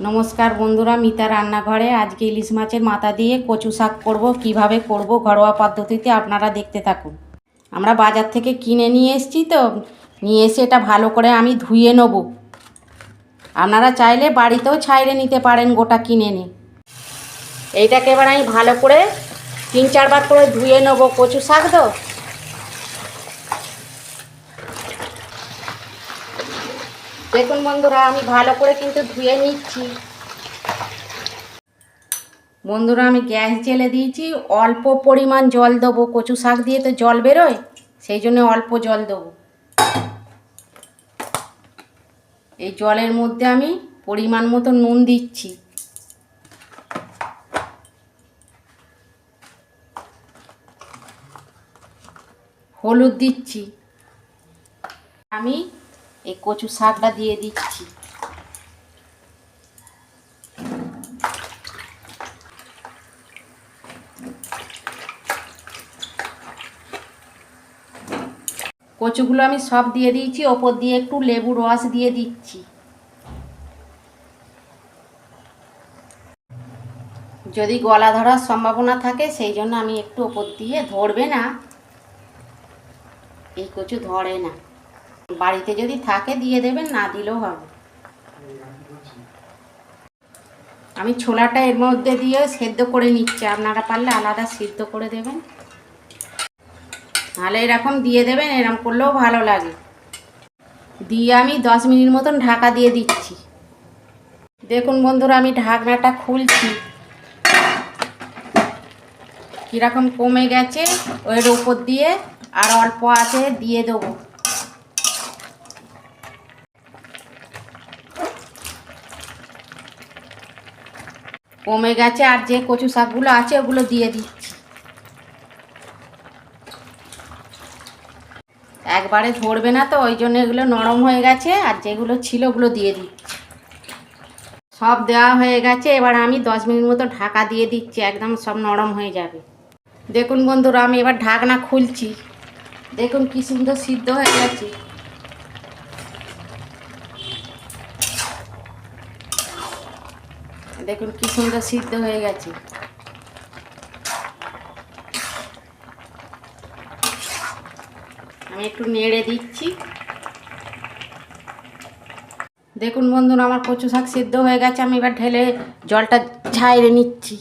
নমস্কার বন্ধুরা, মিতা রান্নাঘরে আজকে ইলিশ মাছের মাথা দিয়ে কচু শাক করব। কিভাবে করব ঘরোয়া পদ্ধতিতে আপনারা দেখতে থাকুন। আমরা বাজার থেকে কিনে নিয়ে এসেছি, তো নিয়ে এসে এটা ভালো করে আমি ধুয়ে নেব। আপনারা চাইলে বাড়িতেও ছাইড়ে নিতে পারেন গোটা কিনে নিয়ে। এইটাকে এবার আমি ভালো করে 3-4 বার করে ধুয়ে নেব। কচু শাক তো দেখুন বন্ধুরা, আমি ভালো করে কিন্তু ধুয়ে নিচ্ছি। বন্ধুরা, আমি গ্যাস জ্বেলে দিয়েছি, অল্প পরিমাণ জল দেবো। কচু শাক দিয়ে তো জল বেরোয়, সেই জন্য অল্প জল দেবো। এই জলের মধ্যে আমি পরিমাণ মতো নুন দিচ্ছি, হলুদ দিচ্ছি। আমি এই কচু শাকটা দিয়ে দিচ্ছি। কচুগুলো আমি সব দিয়ে দিয়েছি, ওপর দিয়ে একটু লেবুর রস দিয়ে দিচ্ছি। যদি গলা ধরার সম্ভাবনা থাকে সেই জন্য আমি একটু ওপর দিয়ে, ধরবে না, এই কচু ধরে না। বাড়িতে যদি থাকে দিয়ে দেবেন, না দিলেও হবে। আমি ছোলাটা এর মধ্যে দিয়ে সেদ্ধ করে নিচ্ছি, আপনারা পারলে আলাদা সিদ্ধ করে দেবেন, নাহলে এরকম দিয়ে দেবেন, এরকম করলেও ভালো লাগে। দিয়ে আমি 10 মিনিট মতন ঢাকা দিয়ে দিচ্ছি। দেখুন বন্ধুরা, আমি ঢাকনাটা খুলছি, কীরকম কমে গেছে। ওর উপর দিয়ে আর অল্প আছে দিয়ে দেবো। কমে গেছে, আর যে কচু শাকগুলো আছে ওগুলো দিয়ে দিচ্ছি। একবারে ধরবে না তো, ওই জন্য এগুলো নরম হয়ে গেছে, আর যেগুলো ছিল ওগুলো দিয়ে দিচ্ছি। সব দেওয়া হয়ে গেছে, এবার আমি 10 মিনিট মতো ঢাকা দিয়ে দিচ্ছি, একদম সব নরম হয়ে যাবে। দেখুন বন্ধুরা, আমি এবার ঢাকনা খুলছি, দেখুন কি সুন্দর সিদ্ধ হয়ে গেছে। দেখুন কি সুন্দর সিদ্ধ হয়ে গেছে। আমি একটু নেড়ে দিচ্ছি। দেখুন বন্ধুরা, আমার কচু শাক সিদ্ধ হয়ে গেছে। আমি এবার ঢেলে জলটা ঝাইরে নিচ্ছি,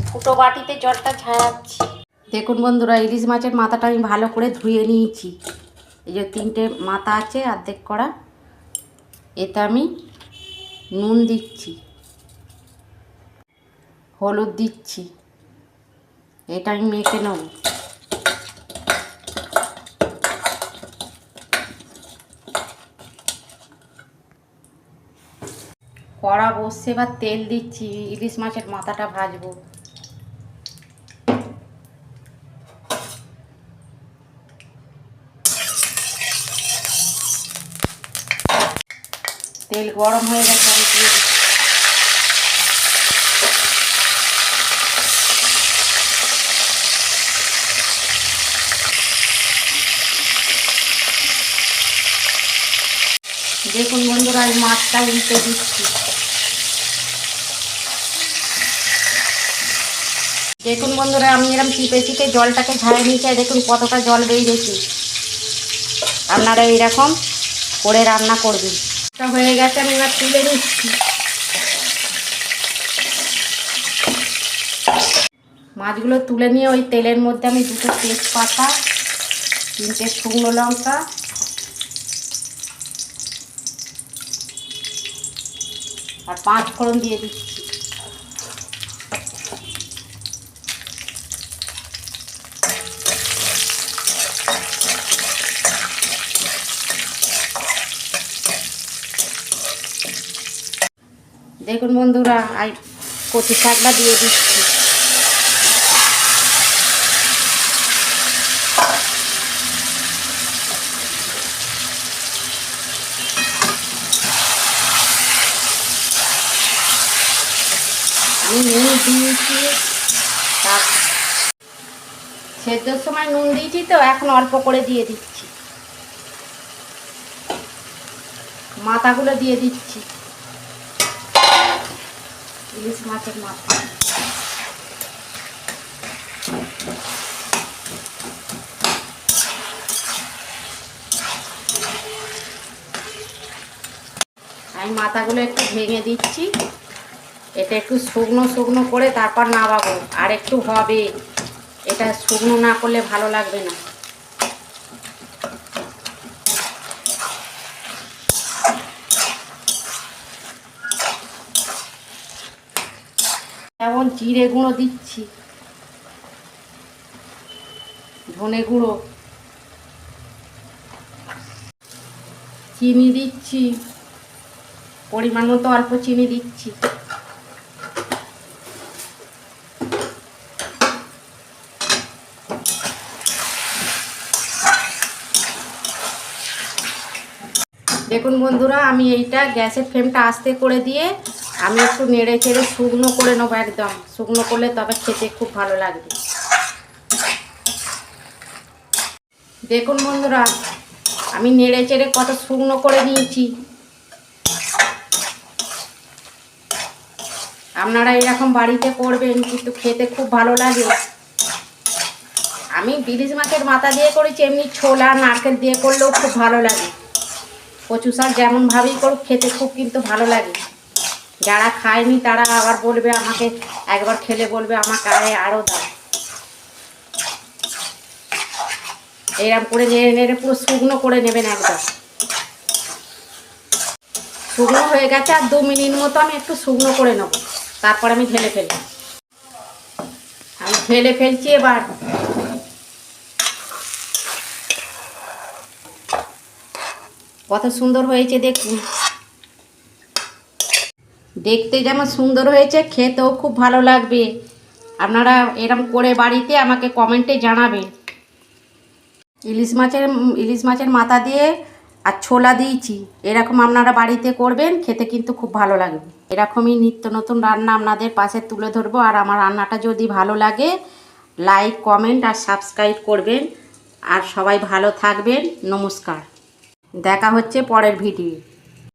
ফুটো বাটিতে জলটা ঝাড়াচ্ছি। দেখুন বন্ধুরা, ইলিশ মাছের মাথাটা আমি ভালো করে ধুয়ে নিয়েছি। এই যে 3টে মাথা আছে অর্ধেক করা, এতে আমি নুন দিচ্ছি, হলুদ দিচ্ছি। এটা আমি মেখে নেব। কড়া বসছে, এবার তেল দিচ্ছি, ইলিশ মাছের মাথাটা ভাজবো। তেল গরম হয়ে গেছে, আমি দিয়ে দিচ্ছি। দেখুন বন্ধুরা, আমি মাছটা উল্টে দিচ্ছি। দেখুন বন্ধুরা, আমি এরকম চিপে চিপে জলটাকে ঝাড়ে নিচে, দেখুন কতটা জল বেরিয়েছে। আপনারা এইরকম করে রান্না করবেন। এটা হয়ে গেছে, আমি এবার তুলে নিচ্ছি। মাছগুলো তুলে নিয়ে ওই তেলের মধ্যে আমি 2টো তেজপাতা, 3টে শুকনো লঙ্কা আর 5 ফোড়ন দিয়ে দিচ্ছি। দেখুন বন্ধুরা, আর কচু শাকটা দিয়ে দিচ্ছি। আমি নুন দিয়েছি, তার সেদ্ধর সময় নুন দিয়েছি, তো এখন অল্প করে দিয়ে দিচ্ছি। মাথাগুলো দিয়ে দিচ্ছি, ইলিশ মাছের মাথা। আমি মাথাগুলো একটু ভেঙে দিচ্ছি, এটা একটু শুকনো শুকনো করে তারপর নামাবো। আর একটু হবে, এটা শুকনো না করলে ভালো লাগবে না। যেমন জিরে গুঁড়ো দিচ্ছি, ধনে গুঁড়ো, চিনি দিচ্ছি, পরিমাণ মতো অল্প চিনি দিচ্ছি। দেখুন বন্ধুরা, আমি এইটা গ্যাসের ফ্লেমটা আস্তে করে দিয়ে আমি একটু নেড়ে চেড়ে শুকনো করে নেবো, একদম শুকনো করলে তবে খেতে খুব ভালো লাগবে। দেখুন বন্ধুরা, আমি নেড়ে চেড়ে কত শুকনো করে নিয়েছি। আপনারা এরকম বাড়িতে করবেন, কিন্তু খেতে খুব ভালো লাগে। আমি ইলিশ মাছের মাথা দিয়ে করেছি, এমনি ছোলা নারকেল দিয়ে করলেও খুব ভালো লাগে। কচু শাক যেমনভাবেই করুক খেতে খুব কিন্তু ভালো লাগে। যারা খায়নি তারা আবার বলবে আমাকে, একবার খেলে বলবে আমাকে আরও দাও। এরকম করে নেড়ে নেড়ে পুরো শুকনো করে নেবেন একদম। শুকনো হয়ে গেছে, আর 2 মিনিট মতো আমি একটু শুকনো করে নেব, তারপর আমি ঢেলে ফেলবো। আমি ঢেলে ফেলছি এবার। কত সুন্দর হয়েছে দেখুন, দেখতে যেমন সুন্দর হয়েছে খেতেও খুব ভালো লাগবে। আপনারা এরকম করে বাড়িতে আমাকে কমেন্টে জানাবেন। ইলিশ মাছের মাথা দিয়ে আর ছোলা দিয়েছি, এরকম আপনারা বাড়িতে করবেন, খেতে কিন্তু খুব ভালো লাগবে। এরকমই নিত্য নতুন রান্না আপনাদের পাশে তুলে ধরবো। আর আমার রান্নাটা যদি ভালো লাগে, লাইক কমেন্ট আর সাবস্ক্রাইব করবেন। আর সবাই ভালো থাকবেন। নমস্কার, দেখা হচ্ছে পরের ভিডিও।